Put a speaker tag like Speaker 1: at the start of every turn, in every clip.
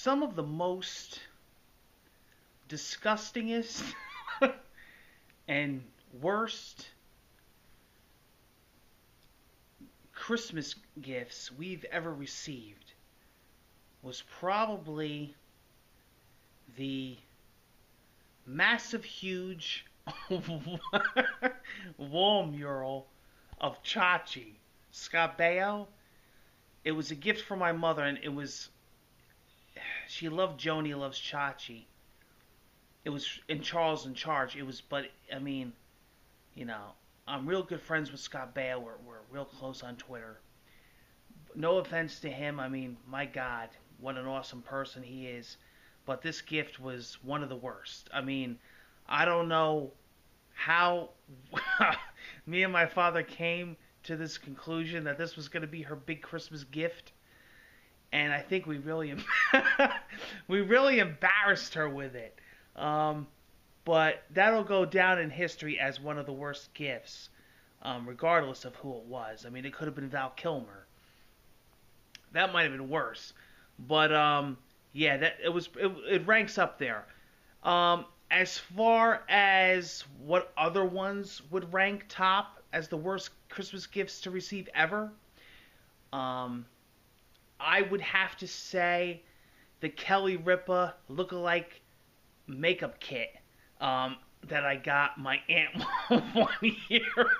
Speaker 1: some of the most disgustingest and worst Christmas gifts we've ever received was probably the massive, huge wall mural of Chachi. Scott Baio. It was a gift from my mother, and it was. She loved Joni Loves Chachi. It was in Charles in Charge. It was, but I mean, you know, I'm real good friends with Scott Baio. We're real close on Twitter. No offense to him. I mean, my God, what an awesome person he is. But this gift was one of the worst. I mean, I don't know how me and my father came to this conclusion that this was going to be her big Christmas gift, and I think we really we really embarrassed her with it. But that'll go down in history as one of the worst gifts, regardless of who it was. I mean, it could have been Val Kilmer. That might have been worse, but yeah, that it ranks up there. As far as what other ones would rank top as the worst Christmas gifts to receive ever, I would have to say the Kelly Ripa look-alike makeup kit that I got my aunt one year.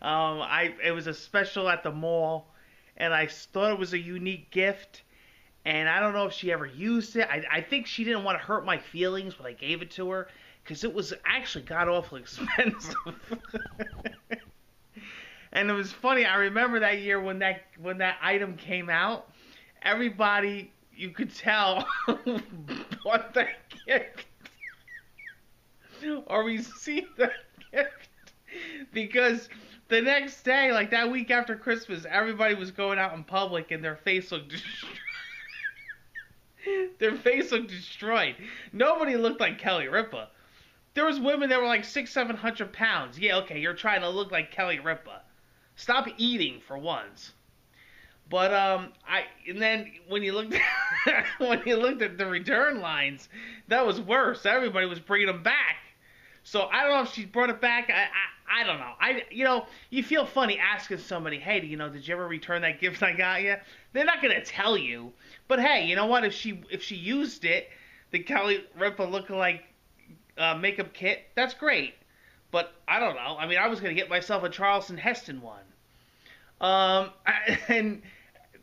Speaker 1: It was a special at the mall, and I thought it was a unique gift. And I don't know if she ever used it. I think she didn't want to hurt my feelings when I gave it to her, because it was actually god-awful expensive. And it was funny. I remember that year when that item came out, everybody, you could tell, bought that gift or received that gift, because the next day, like that week after Christmas, everybody was going out in public and their face looked destroyed. Their face looked destroyed. Nobody looked like Kelly Ripa. There was women that were like 600-700 pounds. Yeah, okay, you're trying to look like Kelly Ripa. Stop eating for once. But and then when you looked at the return lines, that was worse. Everybody was bringing them back. So I don't know if she brought it back. I don't know. You feel funny asking somebody, hey, did you ever return that gift I got you? They're not gonna tell you. But hey, you know what? If she used it, the Kelly Ripa lookalike makeup kit, that's great. But I don't know. I mean, I was gonna get myself a Charleston Heston one. And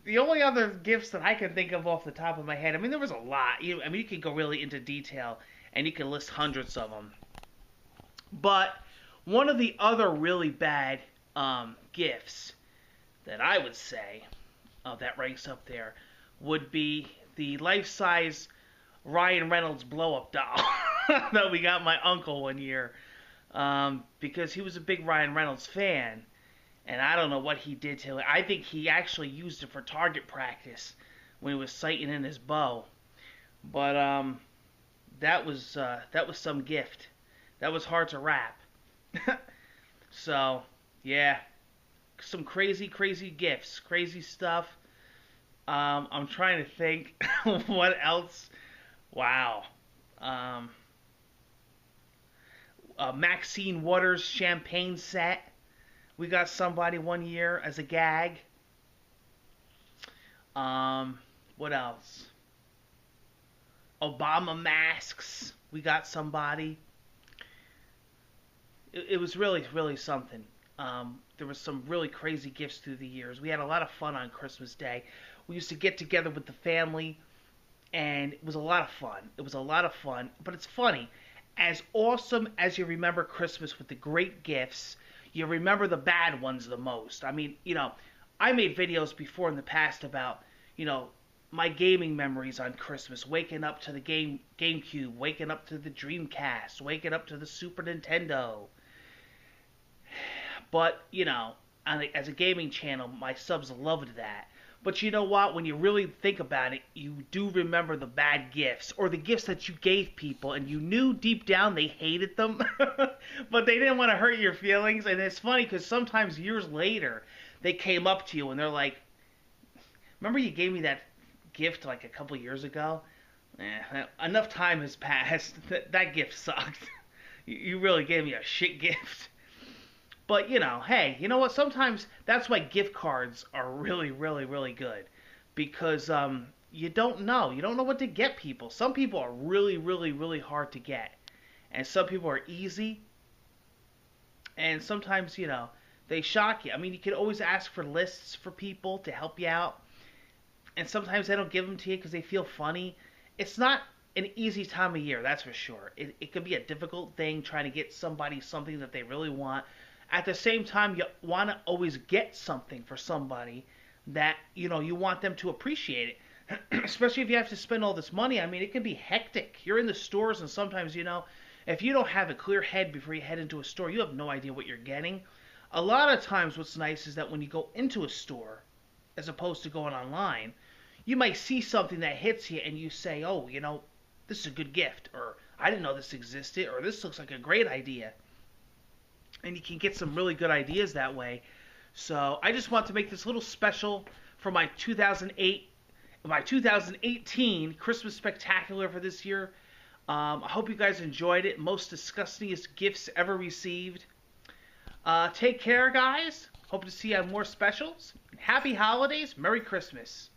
Speaker 1: the only other gifts that I can think of off the top of my head, I mean, there was a lot. You could go really into detail, and you can list hundreds of them. But one of the other really bad gifts that I would say that ranks up there would be the life-size Ryan Reynolds blow-up doll that we got my uncle one year, because he was a big Ryan Reynolds fan, and I don't know what he did to it. I think he actually used it for target practice when he was sighting in his bow. But that was some gift. That was hard to wrap. So, yeah, some crazy gifts, crazy stuff. I'm trying to think what else. Wow. Maxine Waters champagne set. We got somebody one year as a gag. What else? Obama masks. We got somebody. It was really something. There was some really crazy gifts through the years. We had a lot of fun on Christmas Day. We used to get together with the family, and it was a lot of fun. But it's funny. As awesome as you remember Christmas with the great gifts, you remember the bad ones the most. I mean, I made videos before in the past about, my gaming memories on Christmas, waking up to the GameCube, waking up to the Dreamcast, waking up to the Super Nintendo. But, as a gaming channel, my subs loved that. But you know what? When you really think about it, you do remember the bad gifts, or the gifts that you gave people, and you knew deep down they hated them, but they didn't want to hurt your feelings. And it's funny because sometimes years later, they came up to you and they're like, remember you gave me that gift like a couple years ago. Enough time has passed. That gift sucked. You really gave me a shit gift. But hey, you know what? Sometimes that's why gift cards are really, really, really good because you don't know. You don't know what to get people. Some people are really, really, really hard to get, and some people are easy. And sometimes they shock you. I mean, you can always ask for lists for people to help you out, and sometimes they don't give them to you because they feel funny. It's not an easy time of year, that's for sure. It could be a difficult thing trying to get somebody something that they really want. At the same time, you want to always get something for somebody that you want them to appreciate it. Especially if you have to spend all this money. I mean, it can be hectic. You're in the stores, and sometimes if you don't have a clear head before you head into a store, you have no idea what you're getting. A lot of times, what's nice is that when you go into a store, as opposed to going online, you might see something that hits you, and you say, "Oh, this is a good gift," or "I didn't know this existed," or "This looks like a great idea." And you can get some really good ideas that way. So I just want to make this little special for my 2018 Christmas Spectacular for this year. I hope you guys enjoyed it. Most disgustingest gifts ever received. Take care, guys. Hope to see you on more specials. Happy holidays. Merry Christmas.